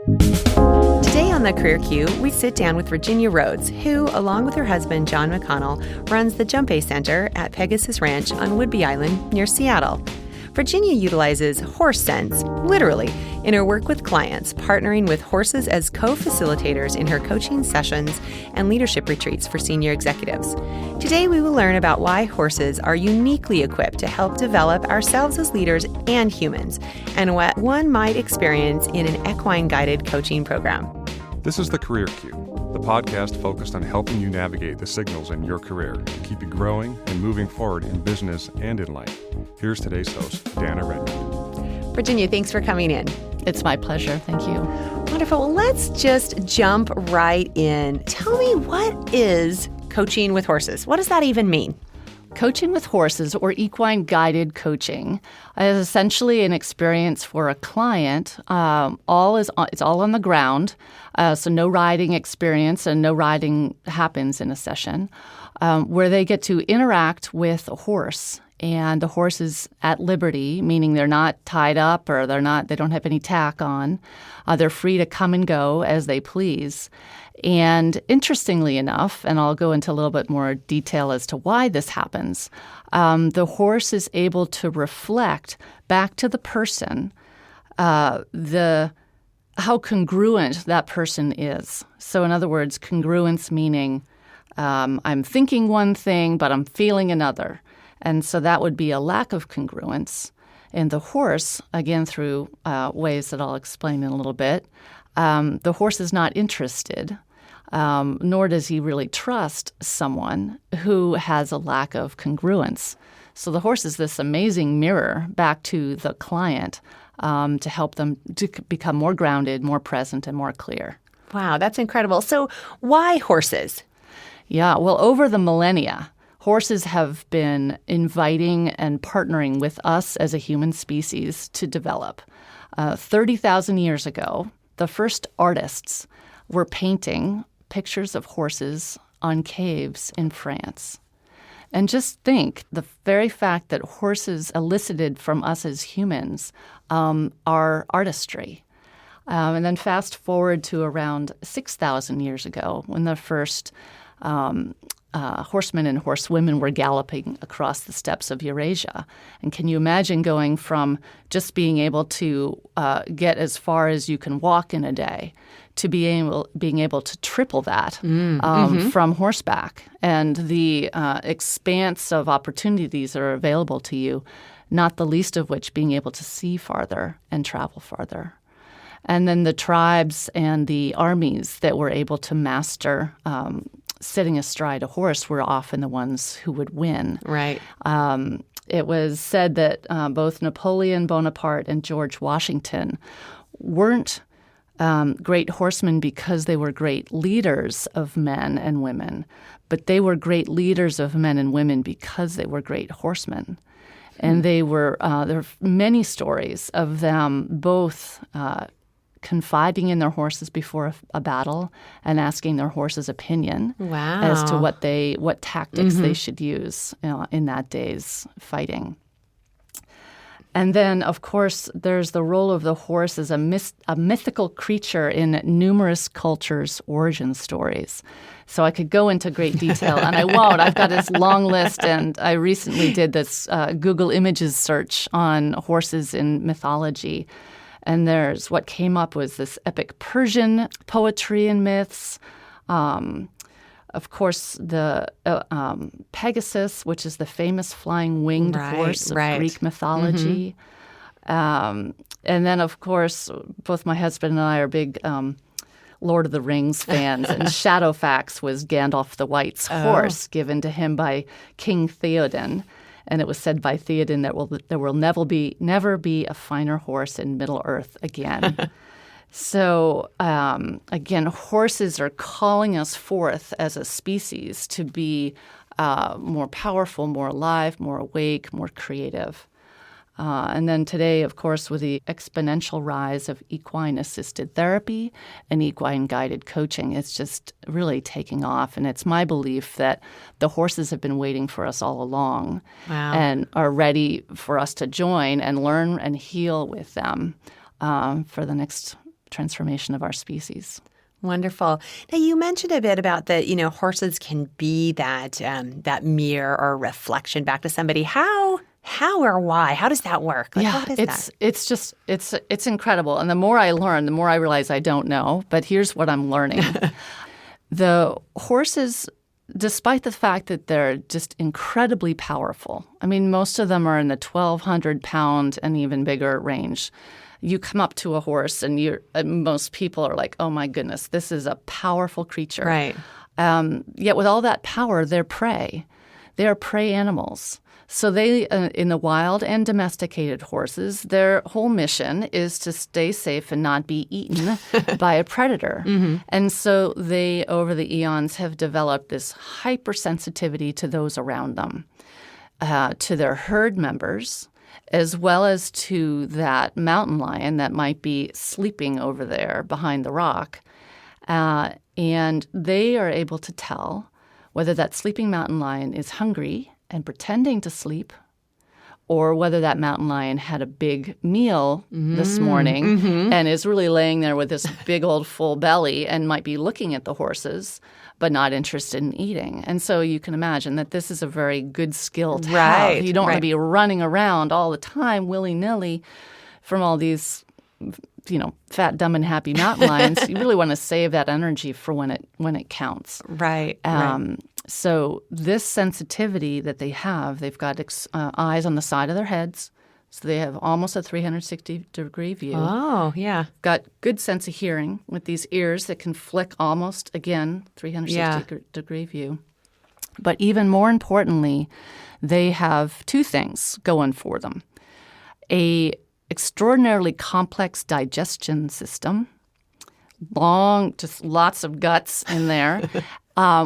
Today on the Career Q, we sit down with Virginia Rhodes, who, along with her husband, John McConnell, runs the Jempe Center at Pegasus Ranch on Whidbey Island near Seattle. Virginia utilizes horse sense, literally, in her work with clients, partnering with horses as co-facilitators in her coaching sessions and leadership retreats for senior executives. Today, we will learn about why horses are uniquely equipped to help develop ourselves as leaders and humans, and what one might experience in an equine guided coaching program. This is the Career Q, the podcast focused on helping you navigate the signals in your career to keep you growing and moving forward in business and in life. Here's today's host, Dana Redmond. Virginia, thanks for coming in. It's my pleasure. Thank you. Wonderful. Well, let's just jump right in. Tell me, what is coaching with horses? What does that even mean? Coaching with horses, or equine guided coaching, is essentially an experience for a client. It's all on the ground, so no riding experience and no riding happens in a session, where they get to interact with a horse. And the horse is at liberty, meaning they're not tied up or they don't have any tack on. They're free to come and go as they please. And interestingly enough, and I'll go into a little bit more detail as to why this happens, the horse is able to reflect back to the person how congruent that person is. So in other words, congruence meaning I'm thinking one thing, but I'm feeling another. And so that would be a lack of congruence. And the horse, again, through ways that I'll explain in a little bit, the horse is not interested, nor does he really trust someone who has a lack of congruence. So the horse is this amazing mirror back to the client to help them to become more grounded, more present, and more clear. Wow, that's incredible. So why horses? Yeah, well, over the millennia, horses have been inviting and partnering with us as a human species to develop. 30,000 years ago, the first artists were painting pictures of horses on caves in France. And just think, the very fact that horses elicited from us as humans our artistry. And then fast forward to around 6,000 years ago, when the first horsemen and horsewomen were galloping across the steppes of Eurasia. And can you imagine going from just being able to get as far as you can walk in a day to being able to triple that from horseback, and the expanse of opportunities that are available to you, not the least of which being able to see farther and travel farther. And then the tribes and the armies that were able to master sitting astride a horse were often the ones who would win. Right. It was said that both Napoleon Bonaparte and George Washington weren't great horsemen because they were great leaders of men and women, but they were great leaders of men and women because they were great horsemen. And there are many stories of them both confiding in their horses before a battle and asking their horse's opinion as to what tactics they should use in that day's fighting. And then, of course, there's the role of the horse as a mythical creature in numerous cultures' origin stories. So I could go into great detail, and I won't. I've got this long list, and I recently did this Google Images search on horses in mythology. And there's what came up was this epic Persian poetry and myths. Of course, the Pegasus, which is the famous flying winged horse of Greek mythology. And then, of course, both my husband and I are big Lord of the Rings fans. And Shadowfax was Gandalf the White's horse given to him by King Theoden. And it was said by Theoden that there will never be a finer horse in Middle-earth again. So, again, horses are calling us forth as a species to be more powerful, more alive, more awake, more creative. And then today, of course, with the exponential rise of equine-assisted therapy and equine-guided coaching, it's just really taking off. And it's my belief that the horses have been waiting for us all along and are ready for us to join and learn and heal with them for the next transformation of our species. Wonderful. Now, you mentioned a bit about that, horses can be that mirror or reflection back to somebody. How or why? How does that work? What is that? It's incredible. And the more I learn, the more I realize I don't know. But here's what I'm learning. The horses, despite the fact that they're just incredibly powerful, I mean, most of them are in the 1,200-pound and even bigger range. You come up to a horse and most people are like, oh, my goodness, this is a powerful creature. Right. Yet with all that power, they're prey. They are prey animals. So they, in the wild and domesticated horses, their whole mission is to stay safe and not be eaten by a predator. Mm-hmm. And so they, over the eons, have developed this hypersensitivity to those around them, to their herd members, as well as to that mountain lion that might be sleeping over there behind the rock. And they are able to tell whether that sleeping mountain lion is hungry and pretending to sleep, or whether that mountain lion had a big meal this morning and is really laying there with this big old full belly and might be looking at the horses but not interested in eating. And so you can imagine that this is a very good skill to have. You don't want to be running around all the time willy-nilly from all these fat, dumb, and happy mountain lions. You really want to save that energy for when it counts. Right. So this sensitivity that they have, they've got eyes on the side of their heads, so they have almost a 360-degree view. Oh, yeah. Got good sense of hearing with these ears that can flick almost, again, 360-degree view. But even more importantly, they have two things going for them. A extraordinarily complex digestion system, just lots of guts in there,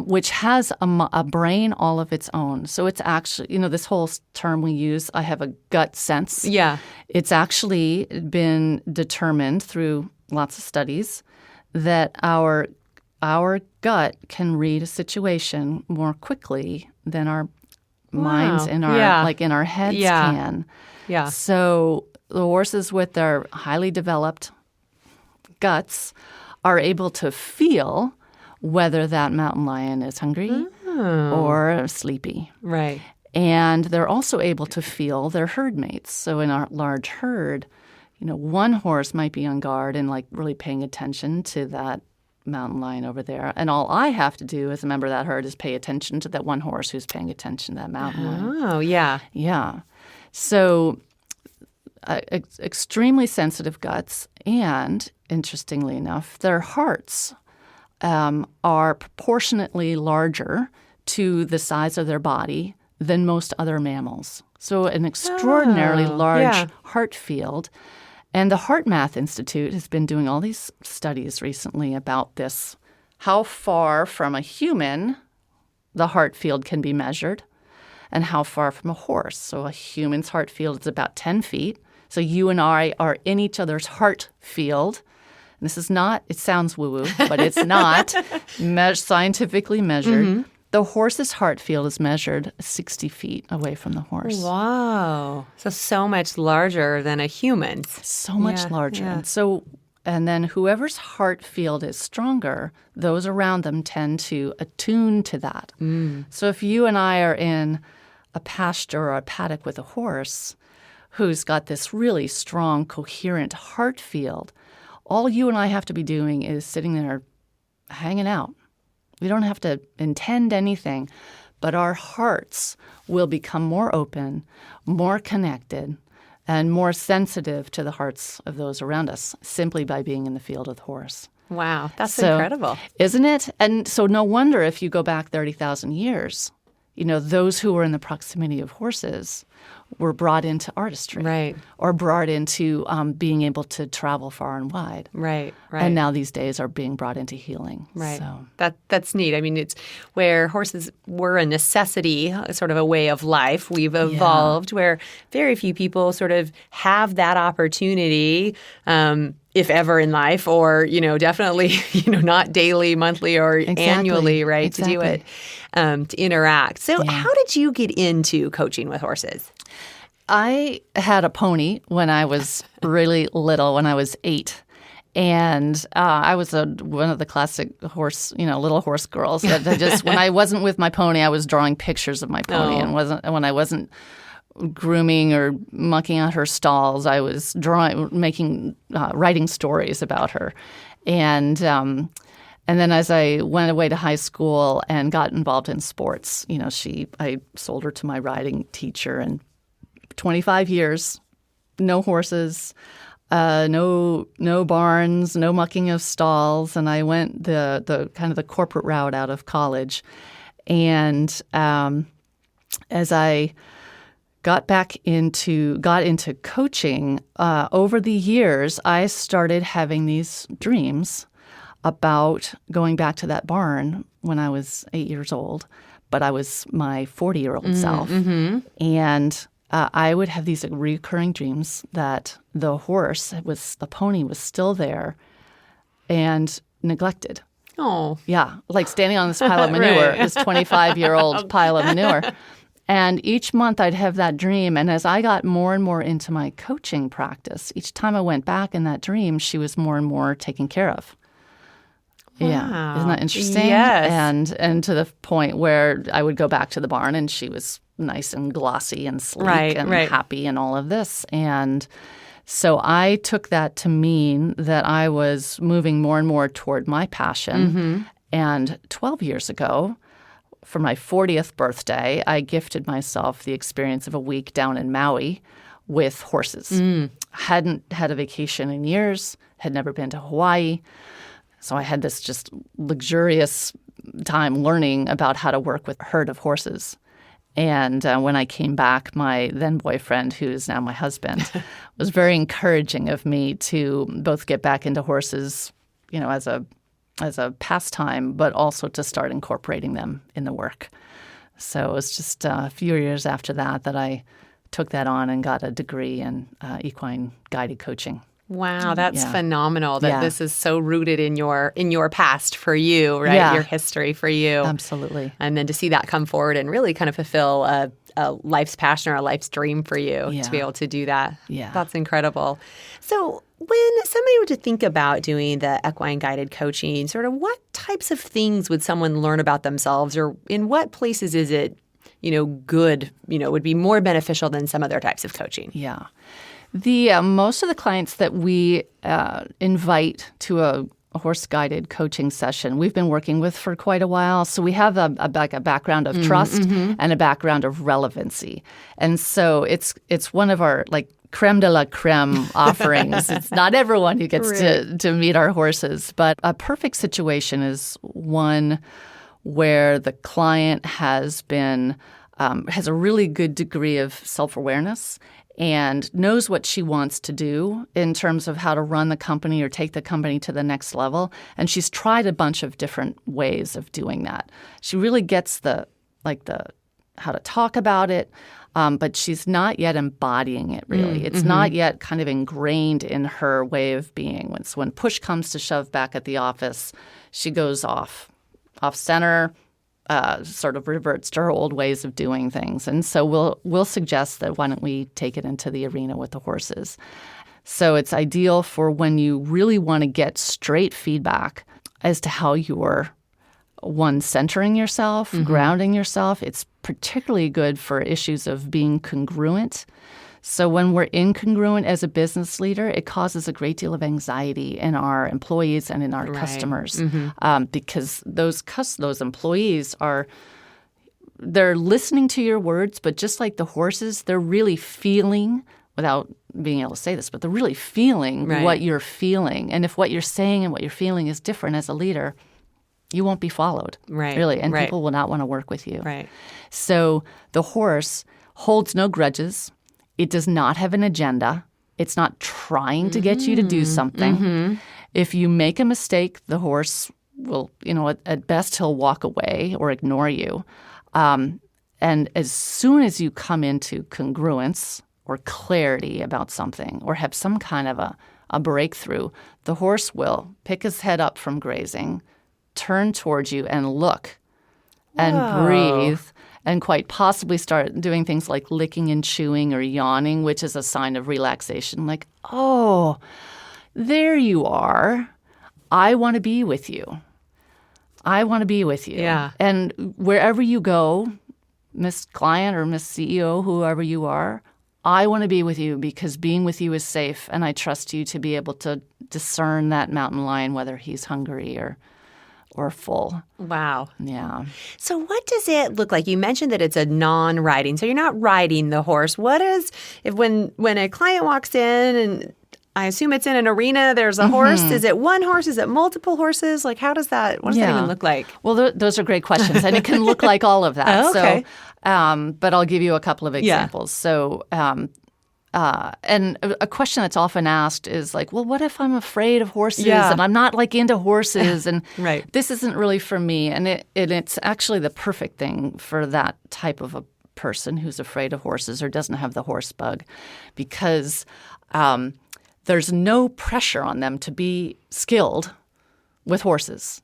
which has a brain all of its own. So it's actually, this whole term we use, I have a gut sense. Yeah. It's actually been determined through lots of studies that our gut can read a situation more quickly than our minds in our in our heads can. Yeah. So the horses with their highly developed guts are able to feel whether that mountain lion is hungry or sleepy. Right. And they're also able to feel their herd mates. So in our large herd, one horse might be on guard and really paying attention to that mountain lion over there. And all I have to do as a member of that herd is pay attention to that one horse who's paying attention to that mountain lion. Oh, yeah. Yeah. So extremely sensitive guts, and interestingly enough, their hearts are proportionately larger to the size of their body than most other mammals. So an extraordinarily large heart field. And the Heart Math Institute has been doing all these studies recently about this, how far from a human the heart field can be measured and how far from a horse. So a human's heart field is about 10 feet. So you and I are in each other's heart field. And this is not, it sounds woo-woo, but it's not scientifically measured. Mm-hmm. The horse's heart field is measured 60 feet away from the horse. Wow. So much larger than a human's. So much larger. Yeah. And then whoever's heart field is stronger, those around them tend to attune to that. Mm. So if you and I are in a pasture or a paddock with a horse who's got this really strong, coherent heart field, all you and I have to be doing is sitting there hanging out. We don't have to intend anything, but our hearts will become more open, more connected, and more sensitive to the hearts of those around us simply by being in the field of the horse. Wow, that's incredible. Isn't it? And so no wonder if you go back 30,000 years, those who were in the proximity of horses were brought into artistry, right, or brought into being able to travel far and wide, right. And now these days are being brought into healing, right. So that's neat. I mean, it's where horses were a necessity, sort of a way of life. We've evolved where very few people sort of have that opportunity. If ever in life, or, definitely, not daily, monthly, or annually, right, exactly. To do it, to interact. So how did you get into coaching with horses? I had a pony when I was really little, when I was 8. And I was one of the classic little horse girls. That I just when I wasn't with my pony, I was drawing pictures of my pony, and when I wasn't grooming or mucking out her stalls, I was writing stories about her. And then as I went away to high school and got involved in sports, I sold her to my riding teacher, and 25 years, no horses. No barns, no mucking of stalls, and I went the kind of the corporate route out of college. And as I got into coaching over the years, I started having these dreams about going back to that barn when I was 8 years old, but I was my 40-year-old self, and I would have these recurring dreams that the pony was still there and neglected. Oh. Yeah, like standing on this pile of manure, Right. this 25-year-old pile of manure. And each month I'd have that dream. And as I got more and more into my coaching practice, each time I went back in that dream, she was more and more taken care of. Wow. Yeah. Isn't that interesting? Yes. And to the point where I would go back to the barn and she was nice and glossy and sleek and happy and all of this. And so I took that to mean that I was moving more and more toward my passion. And 12 years ago, for my 40th birthday, I gifted myself the experience of a week down in Maui with horses. Hadn't had a vacation in years, had never been to Hawaii. So I had this just luxurious time learning about how to work with a herd of horses. And when I came back, my then boyfriend, who is now my husband, was very encouraging of me to both get back into horses, as a pastime, but also to start incorporating them in the work. So it was just a few years after that I took that on and got a degree in equine guided coaching. Wow, that's phenomenal that this is so rooted in your past for you, right? Yeah. Your history for you. Absolutely. And then to see that come forward and really kind of fulfill a life's passion or a life's dream for you to be able to do that. Yeah. That's incredible. So when somebody were to think about doing the equine guided coaching, sort of what types of things would someone learn about themselves, or in what places is it, good, would be more beneficial than some other types of coaching? Yeah. The most of the clients that we invite to a horse-guided coaching session, we've been working with for quite a while. So we have a background of trust and a background of relevancy. And so it's one of our creme de la creme offerings. It's not everyone who gets to meet our horses. But a perfect situation is one where the client has a really good degree of self-awareness and knows what she wants to do in terms of how to run the company or take the company to the next level. And she's tried a bunch of different ways of doing that. She really gets the how to talk about it, but she's not yet embodying it really. It's not yet kind of ingrained in her way of being. So when push comes to shove back at the office, she goes off center, sort of reverts to her old ways of doing things. And so we'll suggest that why don't we take it into the arena with the horses. So it's ideal for when you really want to get straight feedback as to how you're, one, centering yourself, grounding yourself. It's particularly good for issues of being congruent. So when we're incongruent as a business leader, it causes a great deal of anxiety in our employees and in our customers because those employees they're listening to your words, but just like the horses, they're really feeling, without being able to say this, but they're really feeling what you're feeling. And if what you're saying and what you're feeling is different as a leader, you won't be followed, really, and people will not want to work with you. Right. So the horse holds no grudges. It does not have an agenda. It's not trying to get you to do something. If you make a mistake, the horse will, at best, he'll walk away or ignore you. And as soon as you come into congruence or clarity about something or have some kind of a breakthrough, the horse will pick his head up from grazing, turn towards you and look and breathe, and quite possibly start doing things like licking and chewing or yawning, which is a sign of relaxation. Like, oh, there you are. I want to be with you. I want to be with you. Yeah. And wherever you go, Miss Client or Miss CEO, whoever you are, I want to be with you because being with you is safe, and I trust you to be able to discern that mountain lion, whether he's hungry or full. Wow. Yeah. So what does it look like? You mentioned that it's a non-riding, so you're not riding the horse. What is, if when a client walks in, and I assume it's in an arena, there's a horse. Is it one horse? Is it multiple horses? Like, what does that even look like? Well, those are great questions, and it can look like all of that. Oh, okay. So, but I'll give you a couple of examples. Yeah. So, and a question that's often asked is like, well, what if I'm afraid of horses and I'm not like into horses and right. This isn't really for me. And it's actually the perfect thing for that type of a person who's afraid of horses or doesn't have the horse bug, because there's no pressure on them to be skilled with horses.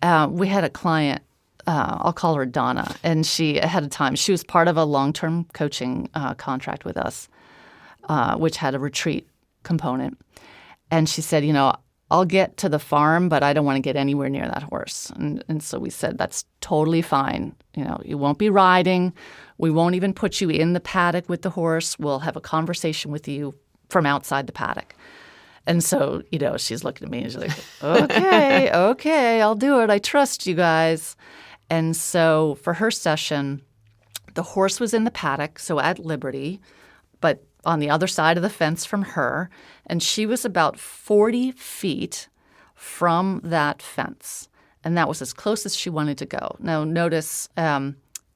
We had a client, I'll call her Donna, and she ahead of time, she was part of a long-term coaching contract with us, which had a retreat component. And she said, I'll get to the farm, but I don't want to get anywhere near that horse. And so we said, that's totally fine. You won't be riding. We won't even put you in the paddock with the horse. We'll have a conversation with you from outside the paddock. And so, she's looking at me and she's like, okay, I'll do it. I trust you guys. And so for her session, the horse was in the paddock, so at liberty, but on the other side of the fence from her. And she was about 40 feet from that fence. And that was as close as she wanted to go. Now, notice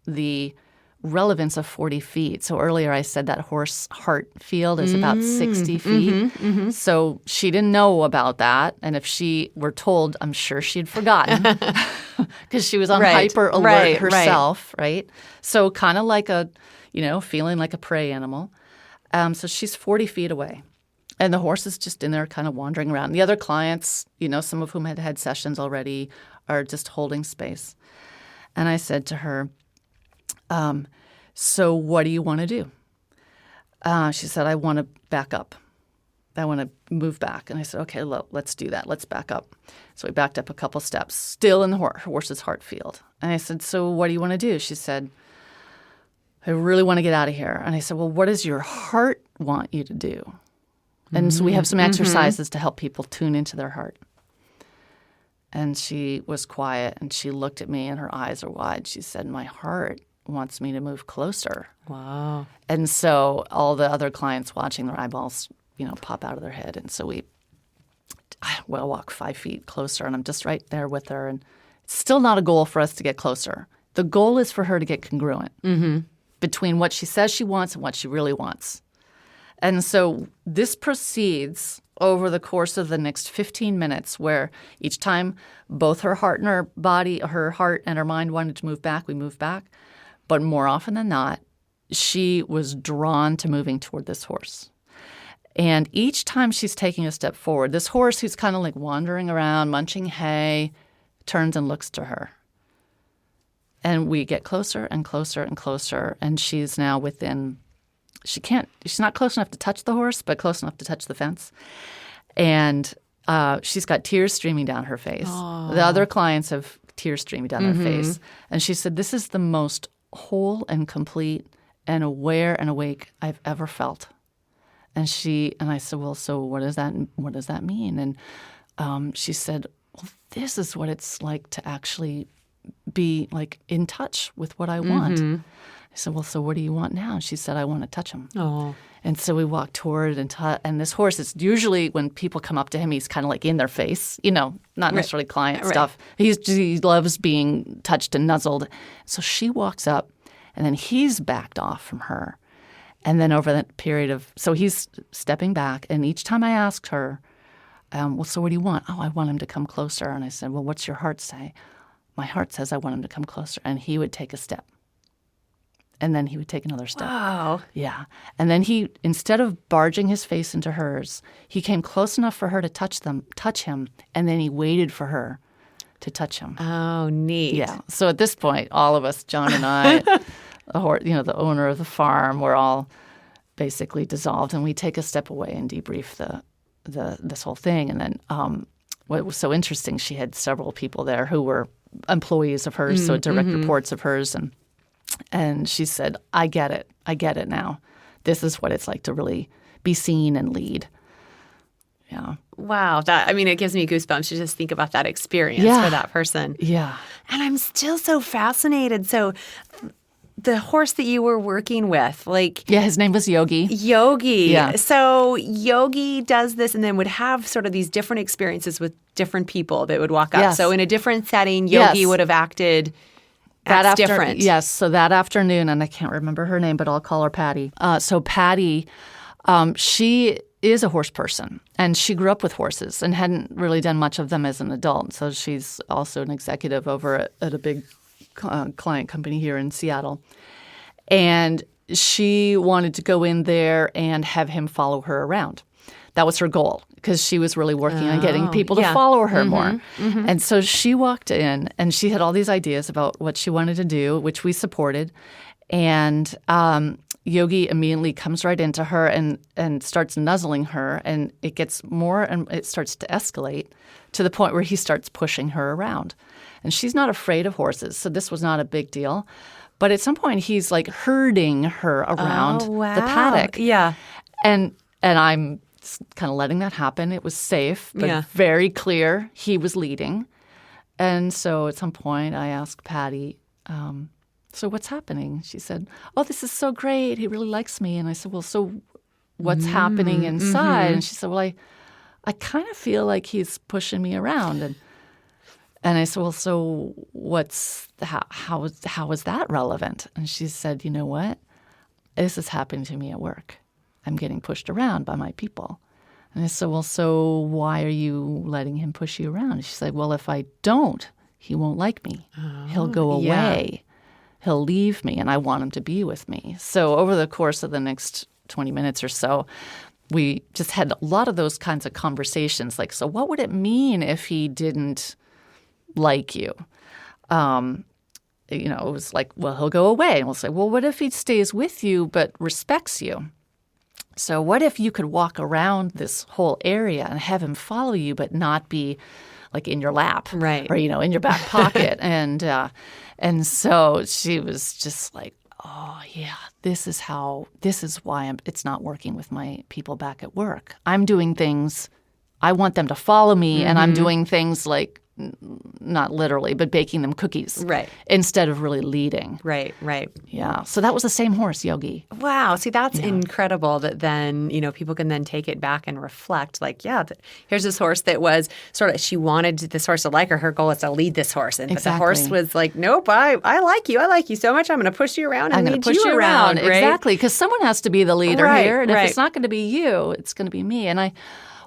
the relevance of 40 feet. So earlier I said that horse heart field is about 60 feet. So she didn't know about that. And if she were told, I'm sure she'd forgotten because she was on hyper alert herself, right? So kind of like feeling like a prey animal. So she's 40 feet away. And the horse is just in there kind of wandering around. The other clients, some of whom had had sessions already, are just holding space. And I said to her, so what do you want to do? She said, I want to back up. I want to move back. And I said, okay, let's do that. Let's back up. So we backed up a couple steps, still in the horse's heart field. And I said, so what do you want to do? She said, I really want to get out of here. And I said, well, what does your heart want you to do? And so we have some exercises to help people tune into their heart. And she was quiet, and she looked at me, and her eyes are wide. She said, my heart wants me to move closer. Wow. And so all the other clients watching, their eyeballs, pop out of their head. And so we'll walk 5 feet closer, and I'm just right there with her. And it's still not a goal for us to get closer. The goal is for her to get congruent between what she says she wants and what she really wants. And so this proceeds over the course of the next 15 minutes, where each time both her heart and her body, her heart and her mind wanted to move back, we moved back. But more often than not, she was drawn to moving toward this horse. And each time she's taking a step forward, this horse who's kind of like wandering around, munching hay, turns and looks to her. And we get closer and closer and closer, and she's now within she's not close enough to touch the horse, but close enough to touch the fence. And she's got tears streaming down her face. Aww. The other clients have tears streaming down their face. And she said, this is the most whole and complete and aware and awake I've ever felt. And I said, well, so what does that mean? And she said, well, this is what it's like to actually be like in touch with what I want. I said, well, so what do you want now? And she said, I want to touch him. Oh. And so we walked toward and this horse is usually when people come up to him, he's kind of like in their face, not necessarily client stuff. He loves being touched and nuzzled. So she walks up, and then he's backed off from her. And then over that period so he's stepping back. And each time I asked her, well, so what do you want? Oh, I want him to come closer. And I said, well, what's your heart say? My heart says I want him to come closer. And he would take a step. And then he would take another step. Wow. Yeah. And then he, instead of barging his face into hers, he came close enough for her to touch him, and then he waited for her to touch him. Oh, neat. Yeah. So at this point, all of us, John and I, the owner of the farm, we're all basically dissolved, and we take a step away and debrief this whole thing. And then what was so interesting, she had several people there who were employees of hers, so direct reports of hers. And she said, I get it now. This is what it's like to really be seen and lead. Yeah. Wow. It gives me goosebumps to just think about that experience for that person. Yeah. And I'm still so fascinated. So the horse that you were working with, his name was Yogi. Yeah. So Yogi does this and then would have sort of these different experiences with different people that would walk up. Yes. So in a different setting, Yogi would have acted different. Yes. So that afternoon, and I can't remember her name, but I'll call her Patty. So Patty, she is a horse person, and she grew up with horses and hadn't really done much of them as an adult. So she's also an executive over at a big client company here in Seattle. And she wanted to go in there and have him follow her around. That was her goal, because she was really working on getting people to follow her more. And so she walked in, and she had all these ideas about what she wanted to do, which we supported. And Yogi immediately comes right into her and starts nuzzling her, and it gets more, and it starts to escalate to the point where he starts pushing her around. And she's not afraid of horses, so this was not a big deal. But at some point, he's like herding her around the paddock. Yeah. And I'm kind of letting that happen. It was safe, but very clear he was leading. And so at some point, I asked Patty, so what's happening? She said, oh, this is so great. He really likes me. And I said, well, so what's happening inside? And she said, well, I kind of feel like he's pushing me around. And I said, well, so how is that relevant? And she said, you know what? This is happening to me at work. I'm getting pushed around by my people. And I said, well, so why are you letting him push you around? And she said, well, if I don't, he won't like me. He'll go away. He'll leave me, and I want him to be with me. So over the course of the next 20 minutes or so, we just had a lot of those kinds of conversations. Like, so what would it mean if he didn't like you? It was like, well, he'll go away. And we'll say, well, what if he stays with you but respects you? So what if you could walk around this whole area and have him follow you but not be like in your lap, right? Or in your back pocket? And so she was just like, oh yeah, this is why it's not working with my people back at work. I'm doing things, I want them to follow me, and I'm doing things like, not literally, but baking them cookies, right? Instead of really leading, right. Yeah. So that was the same horse, Yogi. Wow. See, that's incredible. That then people can then take it back and reflect. Like, here's this horse that was sort of, she wanted this horse to like her. Her goal is to lead this horse, and but the horse was like, nope, I like you so much. I'm going to push you around and lead you around. Right? Exactly, because someone has to be the leader here, and if it's not going to be you, it's going to be me. And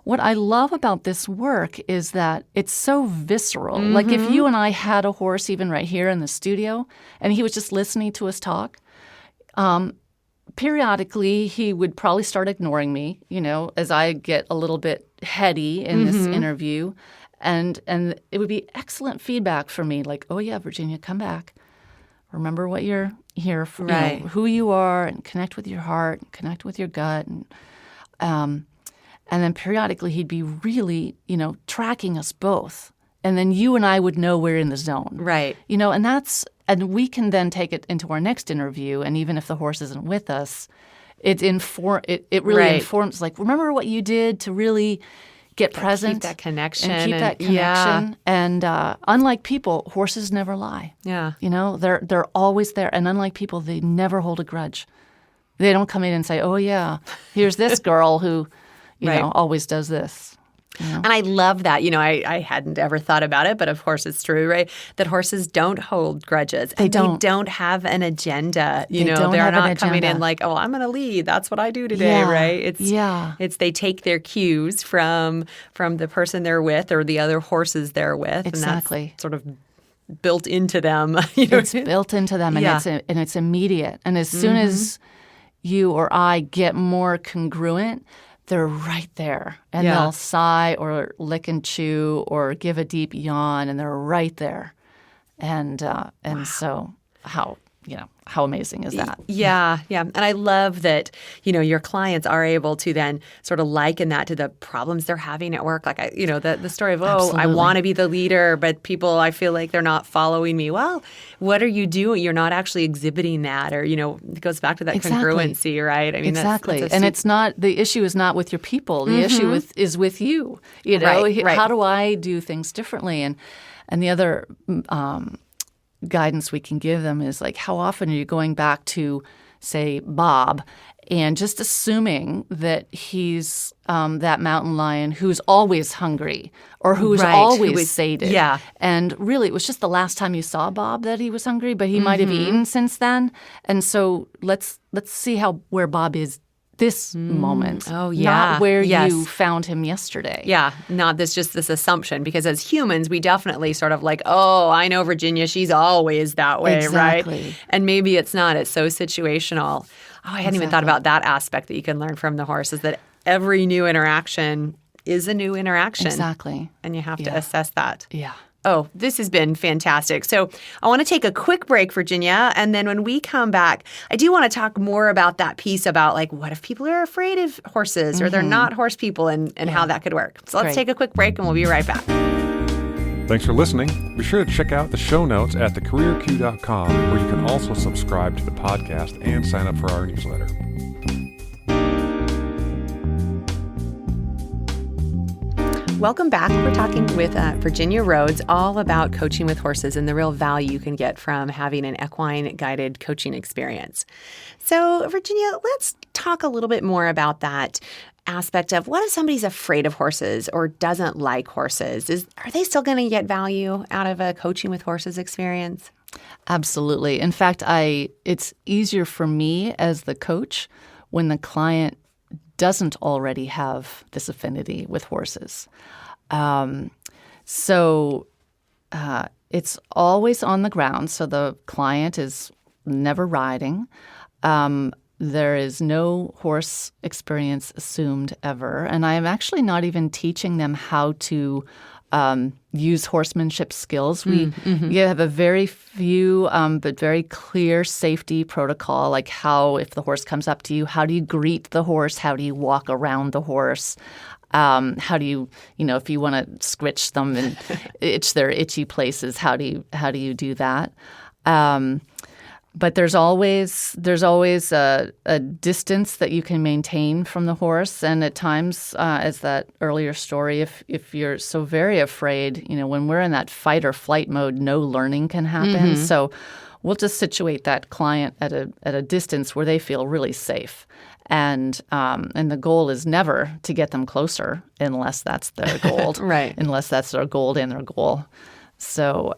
what I love about this work is that it's so visceral. Like if you and I had a horse even right here in the studio and he was just listening to us talk, periodically he would probably start ignoring me, as I get a little bit heady in this interview. And it would be excellent feedback for me, like, oh yeah, Virginia, come back. Remember what you're here for, who you are, and connect with your heart, and connect with your gut. And then periodically he'd be really, tracking us both. And then you and I would know we're in the zone. Right. And we can then take it into our next interview. And even if the horse isn't with us, it really informs, like, remember what you did to really get present. Keep that connection. And keep that connection. Yeah. And unlike people, horses never lie. Yeah. They're always there. And unlike people, they never hold a grudge. They don't come in and say, oh, yeah, here's this girl who – always does this. And I love that. I hadn't ever thought about it, but of course it's true, right? That horses don't hold grudges. They don't. They don't have an agenda. They're not coming in like, oh, I'm going to lead. That's what I do today, right? It's they take their cues from the person they're with or the other horses they're with. Exactly. And that's sort of built into them. It's built into them, and it's immediate. And as soon as you or I get more congruent, they're right there, and they'll sigh or lick and chew or give a deep yawn, and they're right there. And so how how amazing is that? Yeah. And I love that, your clients are able to then sort of liken that to the problems they're having at work. Like, the story of, I want to be the leader, but people, I feel like they're not following me. Well, what are you doing? You're not actually exhibiting that, or, it goes back to that congruency, right? I mean, exactly. And it's not, the issue is not with your people. The issue is with you. Right. How do I do things differently? And the other guidance we can give them is like, how often are you going back to, say, Bob, and just assuming that he's that mountain lion who's always hungry or who's always sated. Yeah. And really, it was just the last time you saw Bob that he was hungry, but he might have eaten since then. And so let's see where Bob is this moment. Oh, yeah. Not where you found him yesterday. Yeah, not this assumption, because as humans, we definitely sort of like, oh, I know Virginia, she's always that way, right? And maybe it's not. It's so situational. Oh, I hadn't even thought about that aspect that you can learn from the horse, is that every new interaction is a new interaction. Exactly. And you have to assess that. Yeah. Oh, this has been fantastic. So I want to take a quick break, Virginia, and then when we come back, I do want to talk more about that piece about, like, what if people are afraid of horses or they're not horse people, and how that could work. So let's take a quick break and we'll be right back. Thanks for listening. Be sure to check out the show notes at thecareerq.com, where you can also subscribe to the podcast and sign up for our newsletter. Welcome back. We're talking with Virginia Rhodes all about coaching with horses and the real value you can get from having an equine guided coaching experience. So, Virginia, let's talk a little bit more about that aspect of, what if somebody's afraid of horses or doesn't like horses? Are they still going to get value out of a coaching with horses experience? Absolutely. In fact, it's easier for me as the coach when the client doesn't already have this affinity with horses. So it's always on the ground, so the client is never riding. There is no horse experience assumed ever. And I am actually not even teaching them how to use horsemanship skills. We have a very few but very clear safety protocol, like how, if the horse comes up to you, how do you greet the horse? How do you walk around the horse? How do you, if you want to scritch them and itch their itchy places, how do you do that? But there's always a distance that you can maintain from the horse, and at times, as that earlier story, if you're so very afraid, when we're in that fight or flight mode, no learning can happen. So we'll just situate that client at a distance where they feel really safe, and the goal is never to get them closer unless that's their goal, right? Unless that's their goal and their goal. So.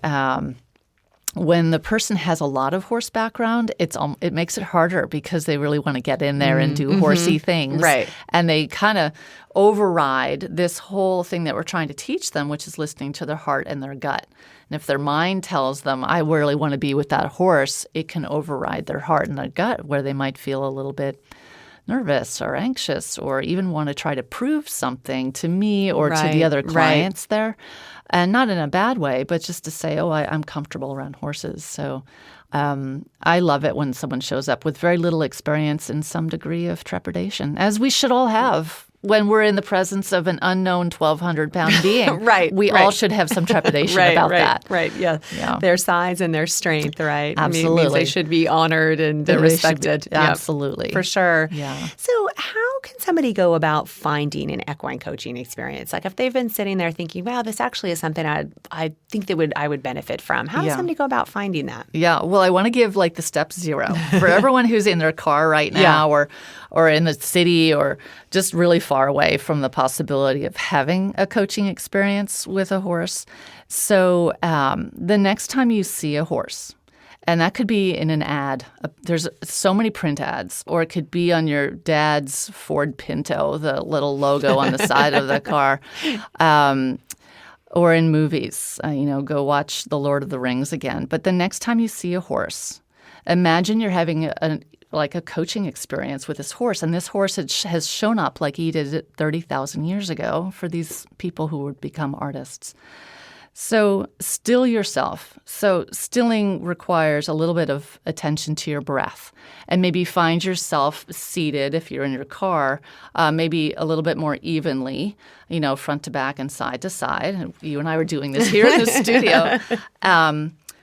When the person has a lot of horse background, it makes it harder because they really want to get in there and do horsey things. Right. And they kind of override this whole thing that we're trying to teach them, which is listening to their heart and their gut. And if their mind tells them, I really want to be with that horse, it can override their heart and their gut, where they might feel a little bit nervous or anxious, or even want to try to prove something to me or to the other clients there. And not in a bad way, but just to say, I'm comfortable around horses. So I love it when someone shows up with very little experience and some degree of trepidation, as we should all have when we're in the presence of an unknown 1,200-pound being. We all should have some trepidation about that. Yeah. Their size and their strength, right? Absolutely. It means they should be honored and respected. Absolutely. For sure. Yeah. So how can somebody go about finding an equine coaching experience? Like, if they've been sitting there thinking, wow, this actually is something I think I would benefit from. How does somebody go about finding that? Yeah. Well, I want to give like the step 0 for everyone who's in their car right now or in the city or just really far away from the possibility of having a coaching experience with a horse. So the next time you see a horse, and that could be in an ad. There's so many print ads, or it could be on your dad's Ford Pinto, the little logo on the side of the car, or in movies. Go watch The Lord of the Rings again. But the next time you see a horse, imagine you're having a coaching experience with this horse, and this horse has shown up like he did 30,000 years ago for these people who would become artists. So still yourself. So stilling requires a little bit of attention to your breath. And maybe find yourself seated, if you're in your car, maybe a little bit more evenly, front to back and side to side. You and I were doing this here in the studio.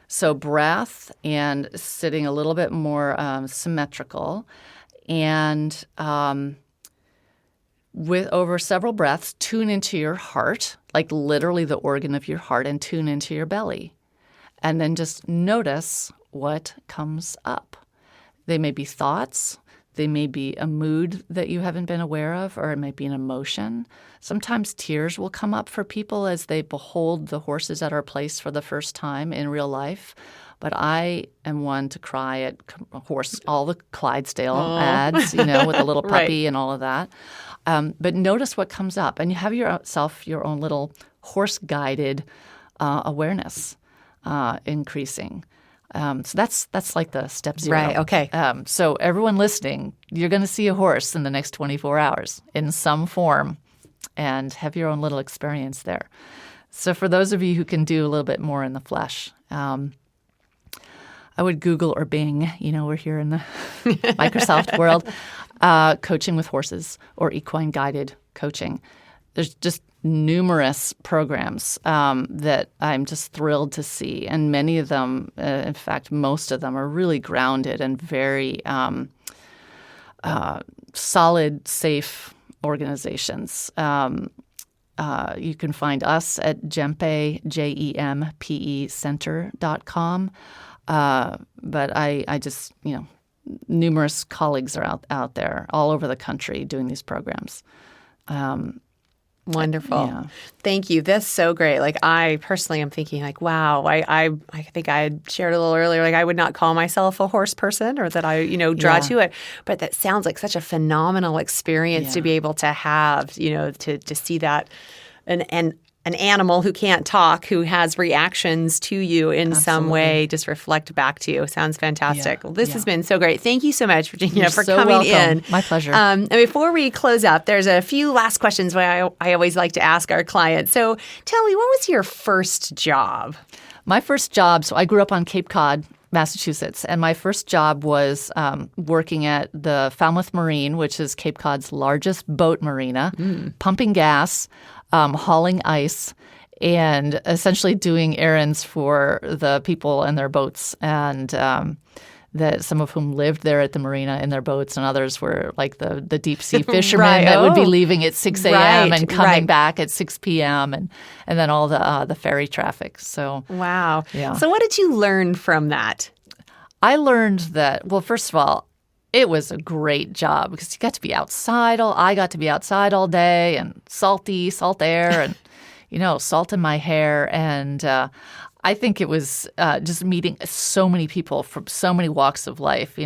So breath and sitting a little bit more symmetrical. And with over several breaths, tune into your heart, like literally the organ of your heart, and tune into your belly. And then just notice what comes up. They may be thoughts. They may be a mood that you haven't been aware of, or it might be an emotion. Sometimes tears will come up for people as they behold the horses at our place for the first time in real life. But I am one to cry at all the Clydesdale ads, with the little puppy and all of that. But notice what comes up, and you have yourself your own little horse-guided awareness increasing. So that's like the step 0. Right, okay. So everyone listening, you're going to see a horse in the next 24 hours in some form and have your own little experience there. So for those of you who can do a little bit more in the flesh, I would Google or Bing, we're here in the Microsoft world, coaching with horses or equine guided coaching. There's just numerous programs that I'm just thrilled to see. And many of them, in fact, most of them are really grounded and very solid, safe organizations. You can find us at Jempe, Jempe Center.com. But I just, numerous colleagues are out there all over the country doing these programs. Wonderful. Yeah. Thank you. That's so great. Like, I personally am thinking like, wow, I think I had shared a little earlier, like I would not call myself a horse person, or that I, draw to it. But that sounds like such a phenomenal experience to be able to have, to see that and an animal who can't talk, who has reactions to you in some way, just reflect back to you. Sounds fantastic. Yeah. Well, this has been so great. Thank you so much, Virginia, You're for so coming welcome. in. My pleasure. And before we close up, there's a few last questions I always like to ask our clients. So tell me, what was your first job? My first job, so I grew up on Cape Cod, Massachusetts, and my first job was working at the Falmouth Marine, which is Cape Cod's largest boat marina, pumping gas, hauling ice, and essentially doing errands for the people and their boats, and that some of whom lived there at the marina in their boats, and others were like the deep sea fishermen that would be leaving at 6 a.m. and coming back at 6 p.m. and then all the ferry traffic. So wow. Yeah. So what did you learn from that? I learned that, well, first of all, it was a great job because you got to be outside. I got to be outside all day, and salt air, and salt in my hair, and I think it was just meeting so many people from so many walks of life.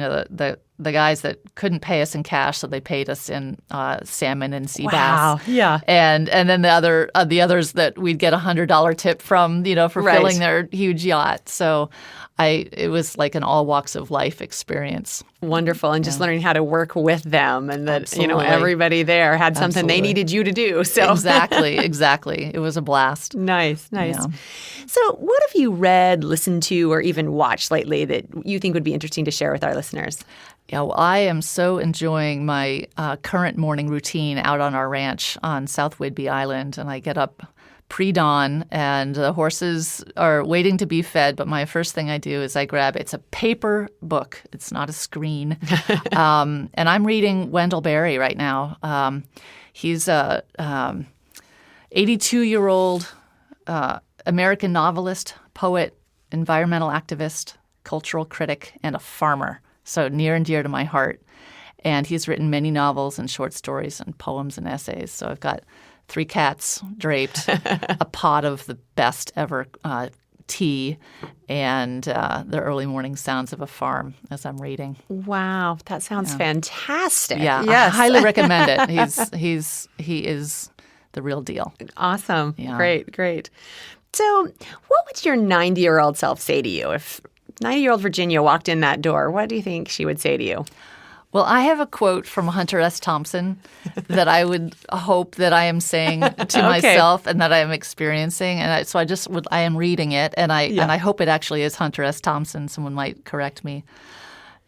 The guys that couldn't pay us in cash, so they paid us in salmon and sea bass. Yeah. And then the others that we'd get $100 tip from, for filling their huge yacht. So it was like an all walks of life experience. Wonderful. And just learning how to work with them, and that, Absolutely. everybody there had something they needed you to do. So Exactly. It was a blast. Nice. Yeah. So what have you read, listened to, or even watched lately that you think would be interesting to share with our listeners? Yeah, well, I am so enjoying my current morning routine out on our ranch on South Whidbey Island, and I get up pre-dawn, and the horses are waiting to be fed, but my first thing I do is it's a paper book. It's not a screen. And I'm reading Wendell Berry right now. He's a 82-year-old American novelist, poet, environmental activist, cultural critic, and a farmer. So near and dear to my heart. And he's written many novels and short stories and poems and essays. So I've got 3 cats draped, a pot of the best ever tea, and the early morning sounds of a farm as I'm reading. Wow, that sounds fantastic. Yeah, yes. I highly recommend it. He is the real deal. Awesome. Yeah. Great. So what would your 90-year-old self say to you if 90-year-old Virginia walked in that door? What do you think she would say to you? Well, I have a quote from Hunter S. Thompson that I would hope that I am saying to myself and that I am experiencing. And I am reading it, and I hope it actually is Hunter S. Thompson. Someone might correct me.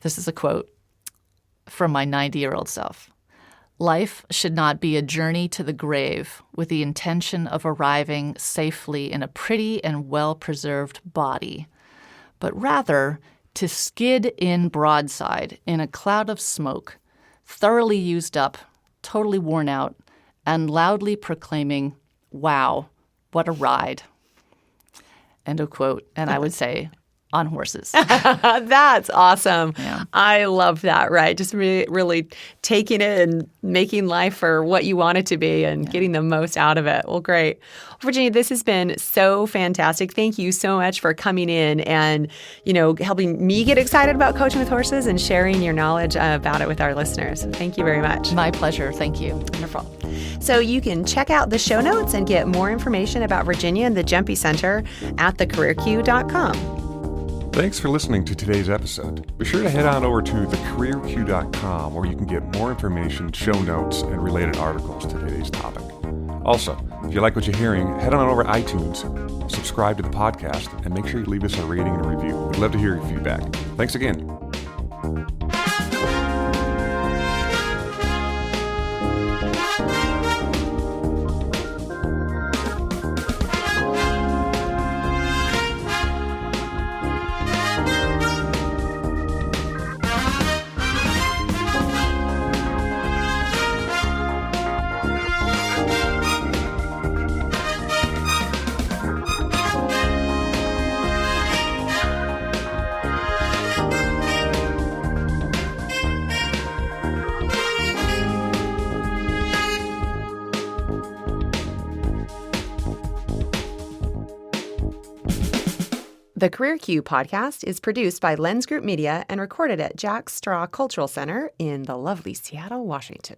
This is a quote from my 90-year-old self. Life should not be a journey to the grave with the intention of arriving safely in a pretty and well-preserved body, but rather to skid in broadside in a cloud of smoke, thoroughly used up, totally worn out, and loudly proclaiming, "Wow, what a ride." End of quote. And I would say, on horses. That's awesome. Yeah. I love that, right? Just really taking it and making life for what you want it to be and getting the most out of it. Well, great. Virginia, this has been so fantastic. Thank you so much for coming in and, helping me get excited about coaching with horses and sharing your knowledge about it with our listeners. Thank you very much. My pleasure. Thank you. Wonderful. So you can check out the show notes and get more information about Virginia and the Jempe Center at thecareerq.com. Thanks for listening to today's episode. Be sure to head on over to thecareerq.com where you can get more information, show notes, and related articles to today's topic. Also, if you like what you're hearing, head on over to iTunes, subscribe to the podcast, and make sure you leave us a rating and a review. We'd love to hear your feedback. Thanks again. The Career Q podcast is produced by Lens Group Media and recorded at Jack Straw Cultural Center in the lovely Seattle, Washington.